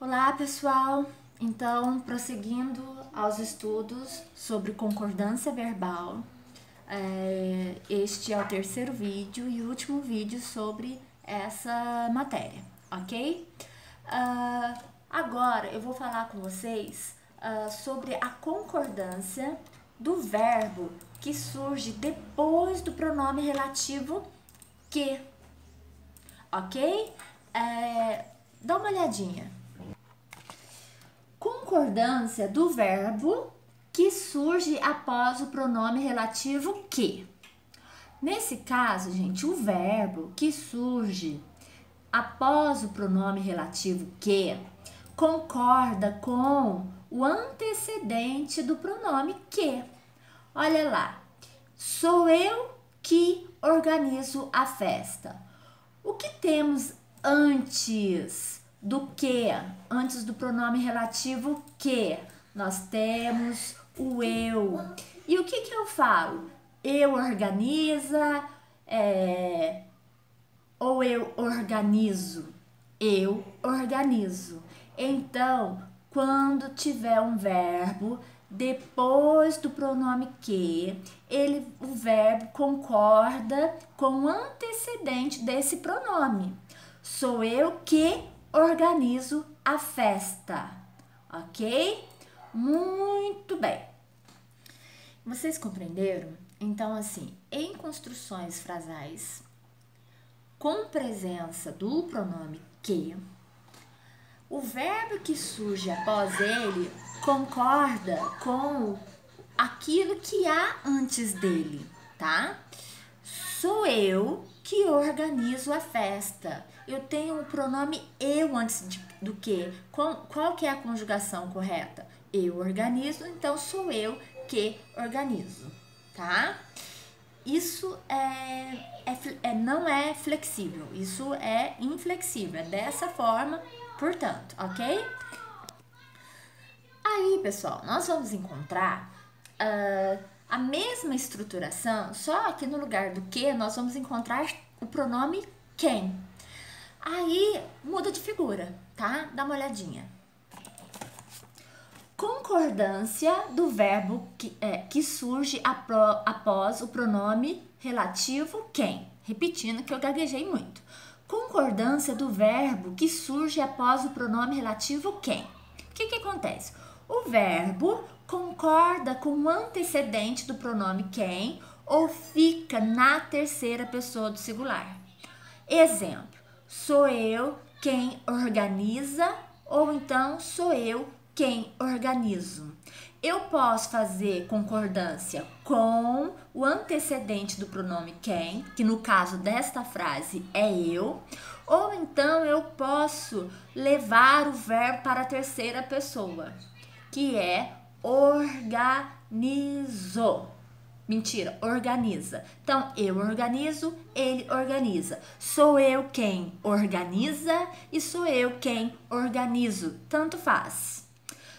Olá, pessoal! Então, prosseguindo aos estudos sobre concordância verbal, este é o terceiro vídeo e último vídeo sobre essa matéria, ok? Agora eu vou falar com vocês sobre a concordância do verbo que surge depois do pronome relativo que, ok? Dá uma olhadinha. Concordância do verbo que surge após o pronome relativo que. Nesse caso, gente, o verbo que surge após o pronome relativo que concorda com o antecedente do pronome que. Olha lá, sou eu que organizo a festa. O que temos antes do que? Antes do pronome relativo que? Nós temos o eu. E o que eu falo? Eu organiza, ou eu organizo? Eu organizo. Então, quando tiver um verbo depois do pronome que, o verbo concorda com o antecedente desse pronome. Sou eu que organizo a festa, ok? Muito bem. Vocês compreenderam? Então, assim, em construções frasais, com presença do pronome que, o verbo que surge após ele concorda com aquilo que há antes dele, tá? Sou eu que organizo a festa. Eu tenho o pronome eu antes do que. Qual que é a conjugação correta? Eu organizo, então sou eu que organizo, tá? Isso não é flexível, isso é inflexível, é dessa forma, portanto, ok? Aí, pessoal, nós vamos encontrar a mesma estruturação, só que no lugar do que nós vamos encontrar o pronome quem. Aí muda de figura, tá? Dá uma olhadinha. Concordância do verbo que surge após o pronome relativo quem. Repetindo que eu gaguejei muito. Concordância do verbo que surge após o pronome relativo quem. O que acontece? O verbo concorda com o antecedente do pronome quem ou fica na terceira pessoa do singular. Exemplo, sou eu quem organiza ou então sou eu quem organizo. Eu posso fazer concordância com o antecedente do pronome quem, que no caso desta frase é eu, ou então eu posso levar o verbo para a terceira pessoa, que é organizo. Mentira, organiza. Então, eu organizo, ele organiza. Sou eu quem organiza e sou eu quem organizo. Tanto faz.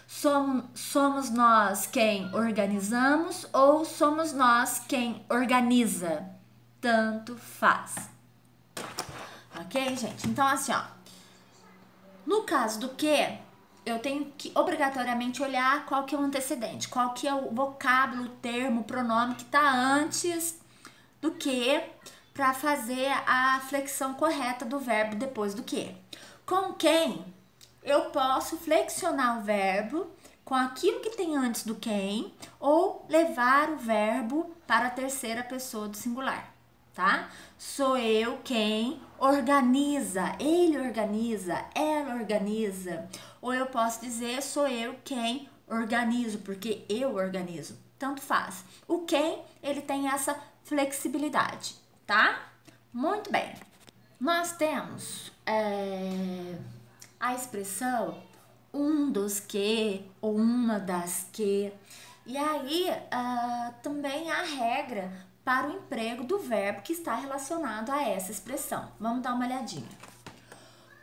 Somos nós quem organizamos ou somos nós quem organiza? Tanto faz. Ok, gente? Então, assim, ó. No caso do que, eu tenho que obrigatoriamente olhar qual que é o antecedente, qual que é o vocábulo, o termo, o pronome que está antes do que para fazer a flexão correta do verbo depois do que. Com quem, eu posso flexionar o verbo com aquilo que tem antes do quem ou levar o verbo para a terceira pessoa do singular, tá? Sou eu quem organiza, ele organiza, ela organiza. Ou eu posso dizer, sou eu quem organizo, porque eu organizo. Tanto faz. O quem, ele tem essa flexibilidade, tá? Muito bem. Nós temos a expressão um dos que ou uma das que. E aí, também há regra para o emprego do verbo que está relacionado a essa expressão. Vamos dar uma olhadinha.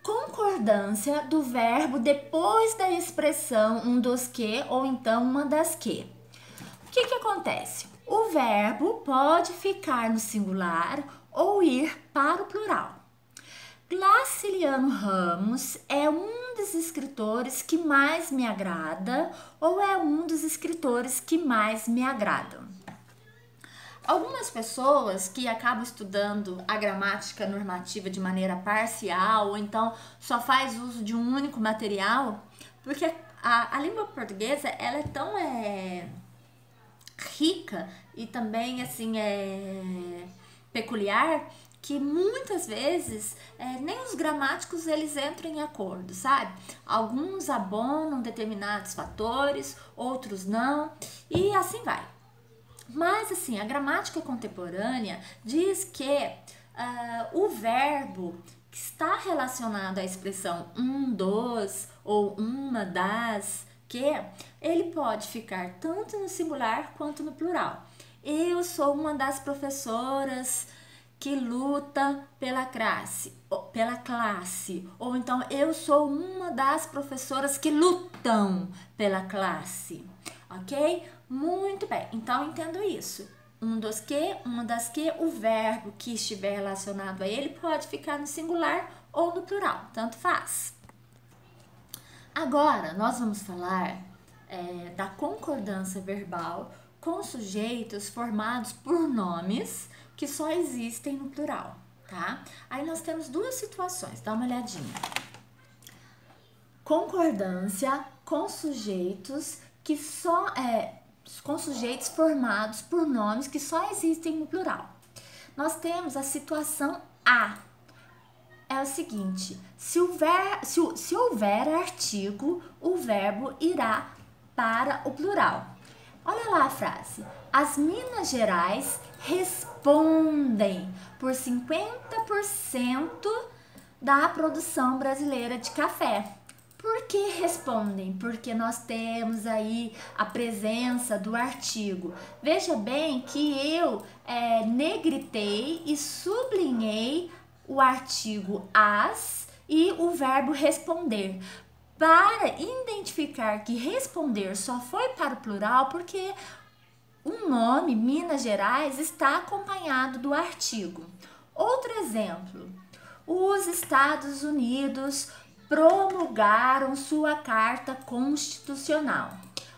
Concordância do verbo depois da expressão um dos que ou então uma das que. O que acontece? O verbo pode ficar no singular ou ir para o plural. Graciliano Ramos é um dos escritores que mais me agrada ou é um dos escritores que mais me agradam? Algumas pessoas que acabam estudando a gramática normativa de maneira parcial ou então só faz uso de um único material, porque a língua portuguesa ela é tão rica e também assim peculiar que muitas vezes nem os gramáticos eles entram em acordo, sabe? Alguns abonam determinados fatores, outros não, e assim vai. Mas assim, a gramática contemporânea diz que o verbo que está relacionado à expressão um dos ou uma das, que ele pode ficar tanto no singular quanto no plural. Eu sou uma das professoras que luta pela classe, ou então eu sou uma das professoras que lutam pela classe, ok? Muito bem, então entendo isso. Um dos que, uma das que, o verbo que estiver relacionado a ele pode ficar no singular ou no plural, tanto faz. Agora, nós vamos falar da concordância verbal com sujeitos formados por nomes que só existem no plural, tá? Aí nós temos duas situações, dá uma olhadinha. Concordância com sujeitos que só com sujeitos formados por nomes que só existem no plural. Nós temos a situação A. É o seguinte, se houver artigo, o verbo irá para o plural. Olha lá a frase. As Minas Gerais respondem por 50% da produção brasileira de café. Por que respondem? Porque nós temos aí a presença do artigo. Veja bem que eu negritei e sublinhei o artigo as e o verbo responder, para identificar que responder só foi para o plural porque o nome Minas Gerais está acompanhado do artigo. Outro exemplo, os Estados Unidos promulgaram sua Carta Constitucional.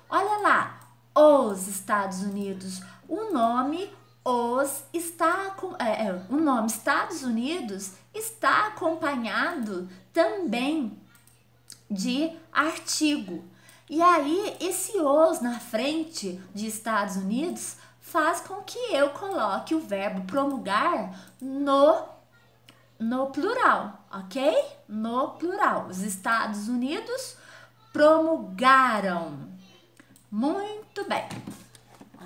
Olha lá, os Estados Unidos, o nome o nome Estados Unidos está acompanhado também de artigo. E aí, esse os na frente de Estados Unidos faz com que eu coloque o verbo promulgar no plural, ok? No plural. Os Estados Unidos promulgaram. Muito bem.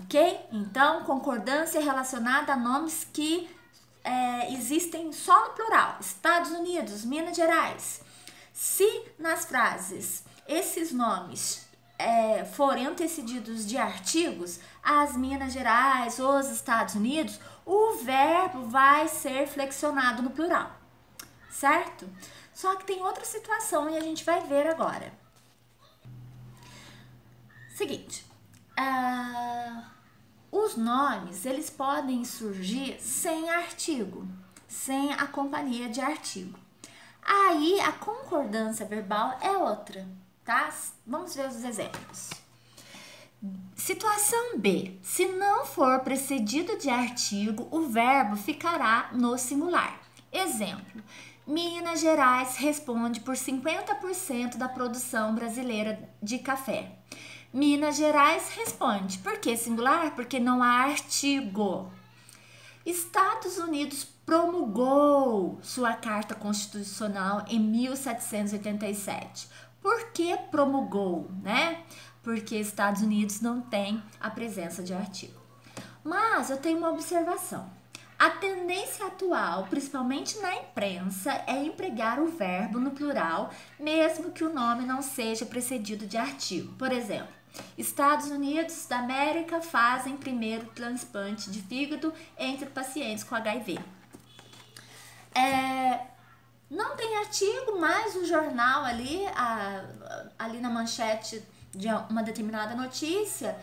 Ok? Então, concordância relacionada a nomes que existem só no plural. Estados Unidos, Minas Gerais. Se nas frases esses nomes forem antecedidos de artigos, as Minas Gerais, os Estados Unidos, o verbo vai ser flexionado no plural, certo? Só que tem outra situação e a gente vai ver agora. Seguinte, os nomes, eles podem surgir sem artigo, sem a companhia de artigo. Aí, a concordância verbal é outra, tá? Vamos ver os exemplos. Situação B. Se não for precedido de artigo, o verbo ficará no singular. Exemplo. Minas Gerais responde por 50% da produção brasileira de café. Minas Gerais responde. Por que singular? Porque não há artigo. Estados Unidos promulgou sua Carta Constitucional em 1787. Por que promulgou, né? Porque Estados Unidos não tem a presença de artigo. Mas eu tenho uma observação. A tendência atual, principalmente na imprensa, é empregar o verbo no plural, mesmo que o nome não seja precedido de artigo. Por exemplo, Estados Unidos da América fazem primeiro transplante de fígado entre pacientes com HIV. Não tem artigo, mas o jornal ali na manchete de uma determinada notícia,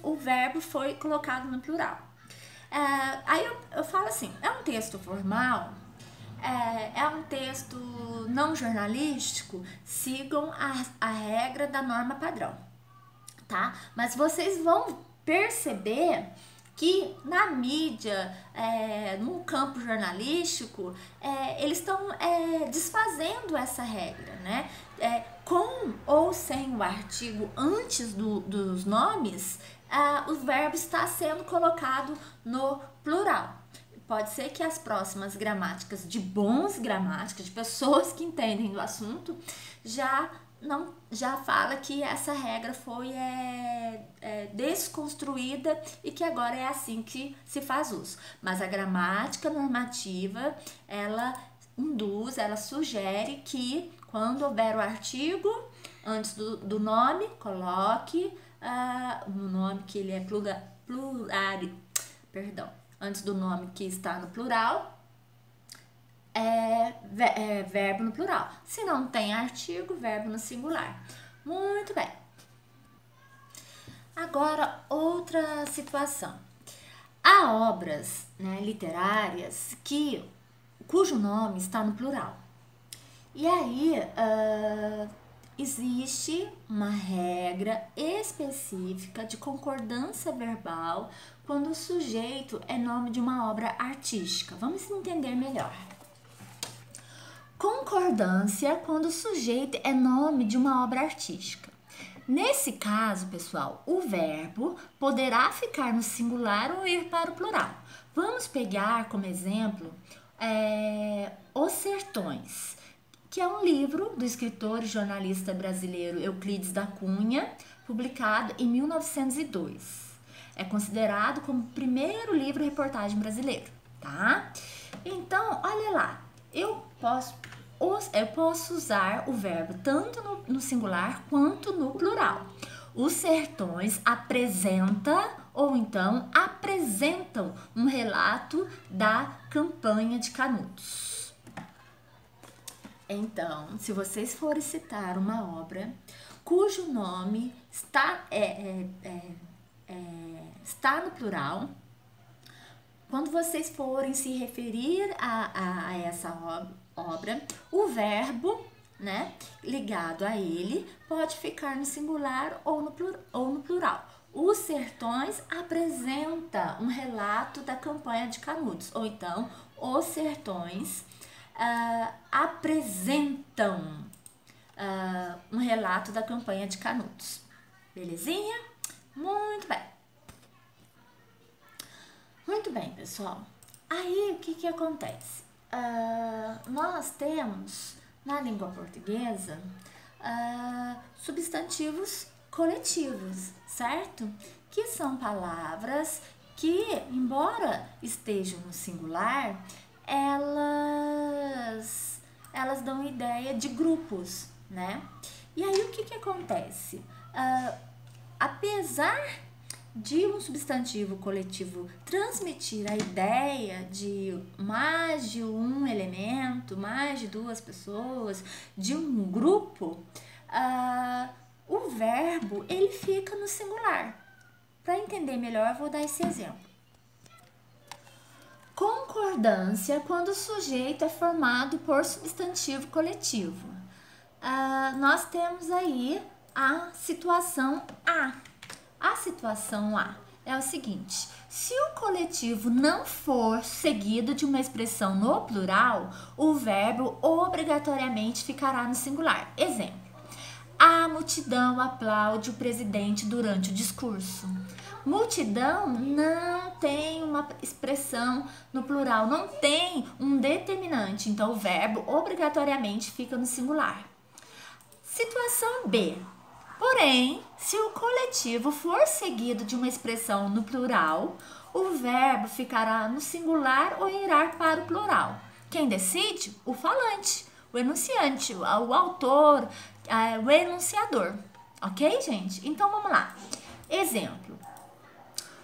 o verbo foi colocado no plural. Aí eu falo assim, é um texto formal? é um texto não jornalístico, sigam a regra da norma padrão, tá? Mas vocês vão perceber que na mídia, no campo jornalístico, eles estão desfazendo essa regra, né? Com ou sem o artigo antes dos nomes, o verbo está sendo colocado no plural. Pode ser que as próximas gramáticas de bons gramáticas, de pessoas que entendem do assunto, já fala que essa regra foi desconstruída e que agora é assim que se faz uso. Mas a gramática normativa, ela induz, ela sugere que quando houver o artigo antes do nome, coloque o nome que ele é antes do nome que está no plural, verbo no plural. Se não tem artigo, verbo no singular. Muito bem. Agora, outra situação. Há obras, né, literárias cujo nome está no plural. E aí, existe uma regra específica de concordância verbal quando o sujeito é nome de uma obra artística. Vamos entender melhor. Concordância quando o sujeito é nome de uma obra artística. Nesse caso, pessoal, o verbo poderá ficar no singular ou ir para o plural. Vamos pegar como exemplo Os Sertões, que é um livro do escritor e jornalista brasileiro Euclides da Cunha, publicado em 1902. É considerado como o primeiro livro-reportagem brasileiro, tá? Então, olha lá, eu posso usar o verbo tanto no singular quanto no plural. Os sertões apresenta ou então apresentam um relato da campanha de Canudos. Então, se vocês forem citar uma obra cujo nome está no plural, quando vocês forem se referir a essa obra, o verbo, né, ligado a ele pode ficar no singular ou no plural. Os Sertões apresenta um relato da campanha de Canudos, ou então Os Sertões apresentam um relato da campanha de Canudos. Belezinha? Muito bem. Muito bem, pessoal. Aí, o que acontece? Nós temos, na língua portuguesa, substantivos coletivos, certo? Que são palavras que, embora estejam no singular, elas dão ideia de grupos, né? E aí, o que acontece? Apesar de um substantivo coletivo transmitir a ideia de mais de um elemento, mais de duas pessoas, de um grupo, o verbo ele fica no singular. Para entender melhor, eu vou dar esse exemplo. Concordância quando o sujeito é formado por substantivo coletivo. Nós temos aí a situação A. A situação A é o seguinte: se o coletivo não for seguido de uma expressão no plural, o verbo obrigatoriamente ficará no singular. Exemplo: a multidão aplaude o presidente durante o discurso. Multidão não tem uma expressão no plural, não tem um determinante, então o verbo obrigatoriamente fica no singular. Situação B. Porém, se o coletivo for seguido de uma expressão no plural, o verbo ficará no singular ou irá para o plural. Quem decide? O falante, o enunciante, o autor, o enunciador. Ok, gente? Então, vamos lá. Exemplo.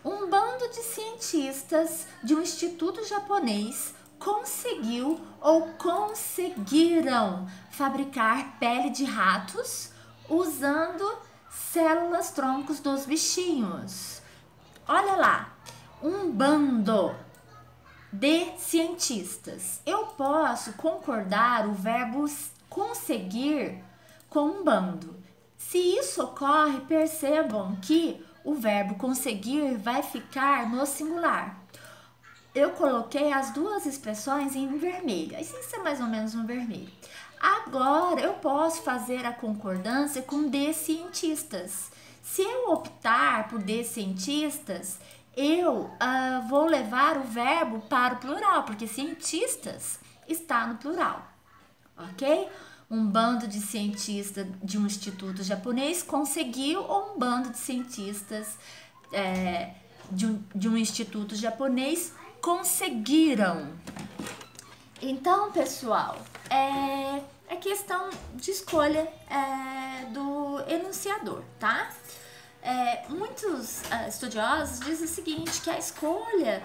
Um bando de cientistas de um instituto japonês conseguiu ou conseguiram fabricar pele de ratos usando células troncos dos bichinhos. Olha lá, um bando. de cientistas. Eu posso concordar o verbo conseguir com um bando. Se isso ocorre, percebam que o verbo conseguir vai ficar no singular. Eu coloquei as duas expressões em vermelho. Isso é mais ou menos um vermelho. Agora, eu posso fazer a concordância com de cientistas. Se eu optar por de cientistas, eu vou levar o verbo para o plural, porque cientistas está no plural, ok? Um bando de cientistas de um instituto japonês conseguiu, ou um bando de cientistas de um instituto japonês conseguiram. Então, pessoal, é questão de escolha do enunciador, tá? Muitos estudiosos dizem o seguinte, que a escolha,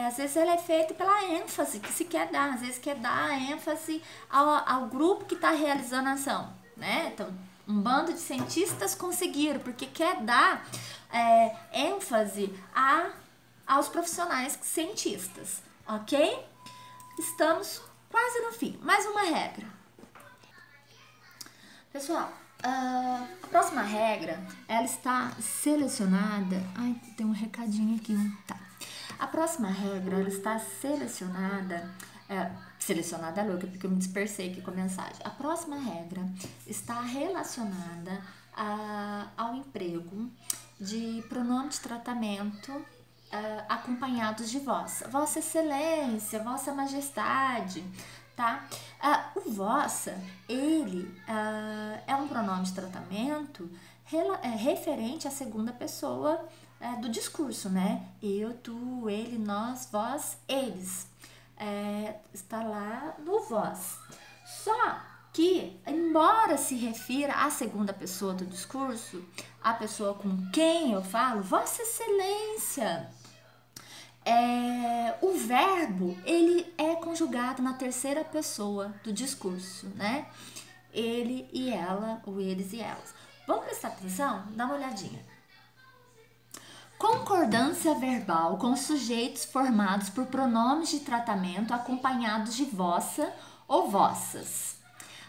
às vezes ela é feita pela ênfase que se quer dar, às vezes quer dar ênfase ao grupo que está realizando a ação, né? Então, um bando de cientistas conseguiram, porque quer dar ênfase aos profissionais cientistas, ok? Estamos quase no fim. Mais uma regra. Pessoal, a próxima regra, ela está selecionada... Ai, tem um recadinho aqui, tá. A próxima regra, ela está selecionada... Selecionada é louca, porque eu me dispersei aqui com a mensagem. A próxima regra está relacionada ao emprego de pronome de tratamento acompanhados de vossa. Vossa Excelência, Vossa Majestade, tá? O vossa, ele é um pronome de tratamento referente à segunda pessoa do discurso, né? Eu, tu, ele, nós, vós, eles. Está lá no vós. Só que, embora se refira à segunda pessoa do discurso, a pessoa com quem eu falo, Vossa Excelência, o verbo, ele é conjugado na terceira pessoa do discurso, né? Ele e ela, o eles e elas. Vamos prestar atenção? Dá uma olhadinha. Concordância verbal com sujeitos formados por pronomes de tratamento acompanhados de vossa ou vossas.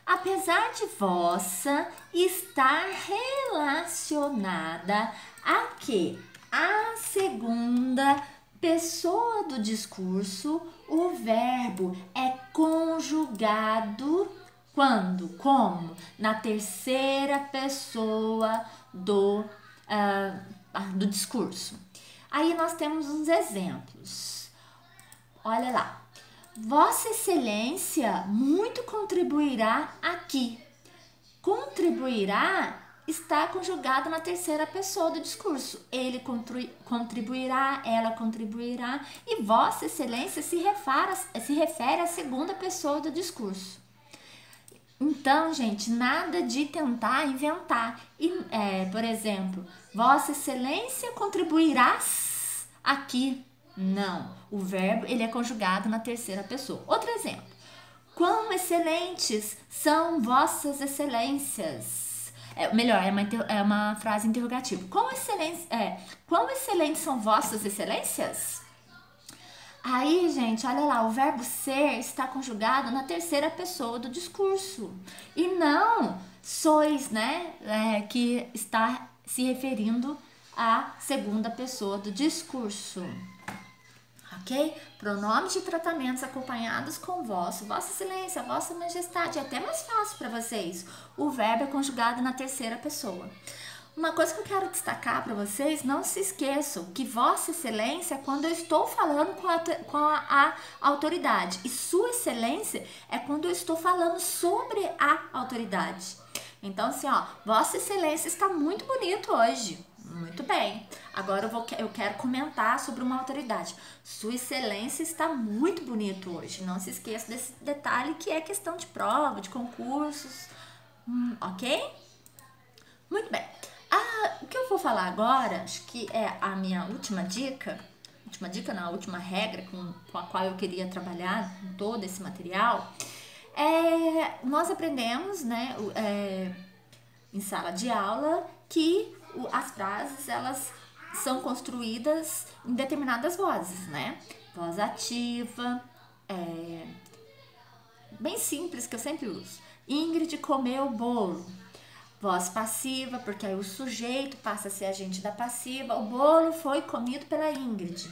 Apesar de vossa estar relacionada a que a segunda pessoa do discurso, o verbo é conjugado quando? Como? Na terceira pessoa do discurso. Aí nós temos uns exemplos. Olha lá. Vossa Excelência muito contribuirá aqui. Contribuirá está conjugado na terceira pessoa do discurso. Ele contribuirá, ela contribuirá, e Vossa Excelência se refere à segunda pessoa do discurso. Então, gente, nada de tentar inventar. Por exemplo, Vossa Excelência contribuirá aqui. Não, o verbo ele é conjugado na terceira pessoa. Outro exemplo. Quão excelentes são vossas excelências? É uma frase interrogativa. Quão excelentes são vossas excelências? Aí, gente, olha lá, o verbo ser está conjugado na terceira pessoa do discurso. E não sois, né, que está se referindo à segunda pessoa do discurso. Ok? Pronomes de tratamentos acompanhados com vosso, Vossa Excelência, Vossa Majestade. É até mais fácil para vocês. O verbo é conjugado na terceira pessoa. Uma coisa que eu quero destacar para vocês, não se esqueçam que Vossa Excelência é quando eu estou falando com a autoridade. E Sua Excelência é quando eu estou falando sobre a autoridade. Então, assim, ó, Vossa Excelência está muito bonito hoje. Muito bem. Agora eu quero comentar sobre uma autoridade. Sua Excelência está muito bonito hoje. Não se esqueça desse detalhe que é questão de prova, de concursos. Ok? Muito bem. O que eu vou falar agora, acho que é a minha última dica. A última regra com a qual eu queria trabalhar com todo esse material. Nós aprendemos, né, em sala de aula que as frases, elas são construídas em determinadas vozes, né? Voz ativa, bem simples que eu sempre uso. Ingrid comeu o bolo. Voz passiva, porque aí o sujeito passa a ser agente da passiva. O bolo foi comido pela Ingrid.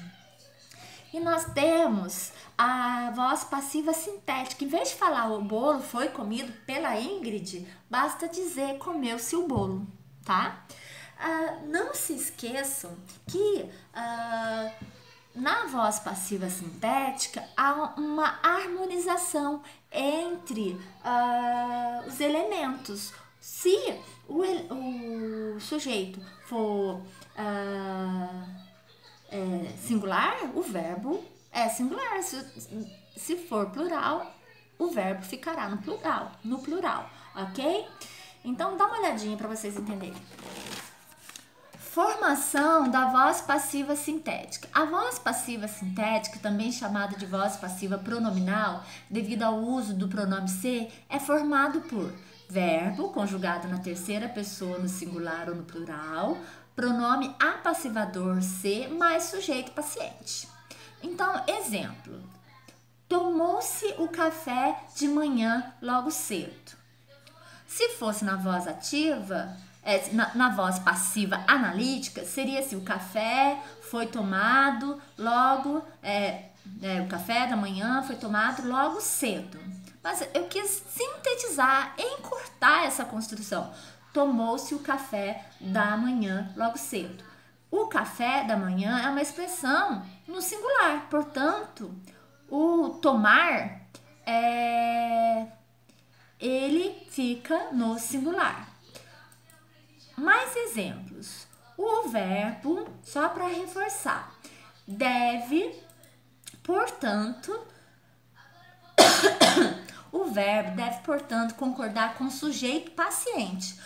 E nós temos a voz passiva sintética. Em vez de falar o bolo foi comido pela Ingrid, basta dizer comeu-se o bolo, tá? Não se esqueçam que na voz passiva sintética há uma harmonização entre os elementos. Se o sujeito for singular, o verbo é singular. Se for plural, o verbo ficará no plural, ok? Então dá uma olhadinha para vocês entenderem. Formação da voz passiva sintética. A voz passiva sintética, também chamada de voz passiva pronominal, devido ao uso do pronome ser, é formado por verbo conjugado na terceira pessoa no singular ou no plural, pronome apassivador ser mais sujeito paciente. Então, exemplo: tomou-se o café de manhã logo cedo. Se fosse na voz ativa, na voz passiva analítica, seria assim: o café foi tomado logo, o café da manhã foi tomado logo cedo. Mas eu quis sintetizar, encurtar essa construção. Tomou-se o café da manhã logo cedo. O café da manhã é uma expressão no singular, portanto, o tomar ele fica no singular. Mais exemplos. O verbo, só para reforçar, deve, portanto, o verbo deve, portanto, concordar com o sujeito paciente.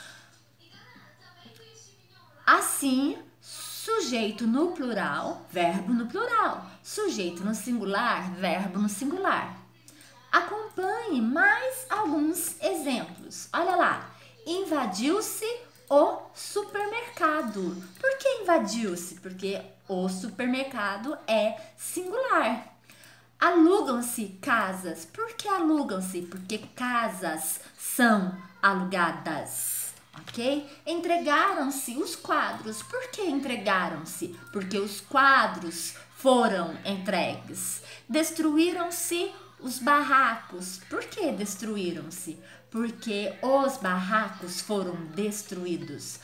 Assim, sujeito no plural, verbo no plural. Sujeito no singular, verbo no singular. Acompanhe mais alguns exemplos. Olha lá. Invadiu-se o supermercado. Por que invadiu-se? Porque o supermercado é singular. Alugam-se casas. Por que alugam-se? Porque casas são alugadas, ok? Entregaram-se os quadros. Por que entregaram-se? Porque os quadros foram entregues. Destruíram-se os barracos. Por que destruíram-se? Porque os barracos foram destruídos.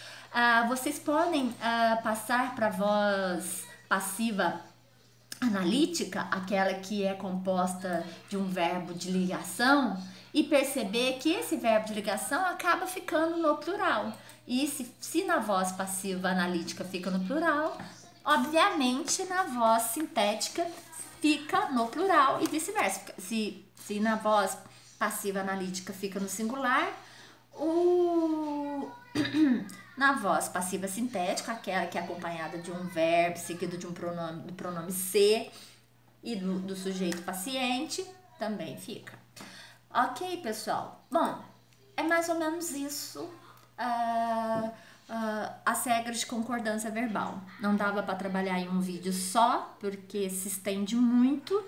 Vocês podem passar para a voz passiva analítica, aquela que é composta de um verbo de ligação, e perceber que esse verbo de ligação acaba ficando no plural. E se na voz passiva analítica fica no plural, obviamente na voz sintética fica no plural e vice-versa. Se na voz passiva analítica fica no singular, na voz passiva sintética, aquela que é acompanhada de um verbo seguido de do pronome ser e do sujeito paciente, também fica. Ok, pessoal? Bom, é mais ou menos isso as regras de concordância verbal. Não dava para trabalhar em um vídeo só, porque se estende muito.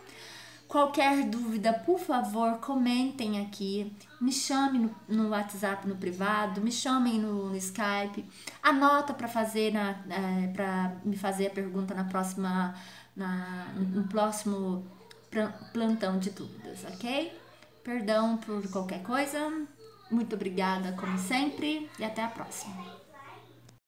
Qualquer dúvida, por favor, comentem aqui, me chamem no WhatsApp, no privado, me chamem no Skype, anota para me fazer a pergunta no próximo plantão de dúvidas, ok? Perdão por qualquer coisa, muito obrigada como sempre e até a próxima.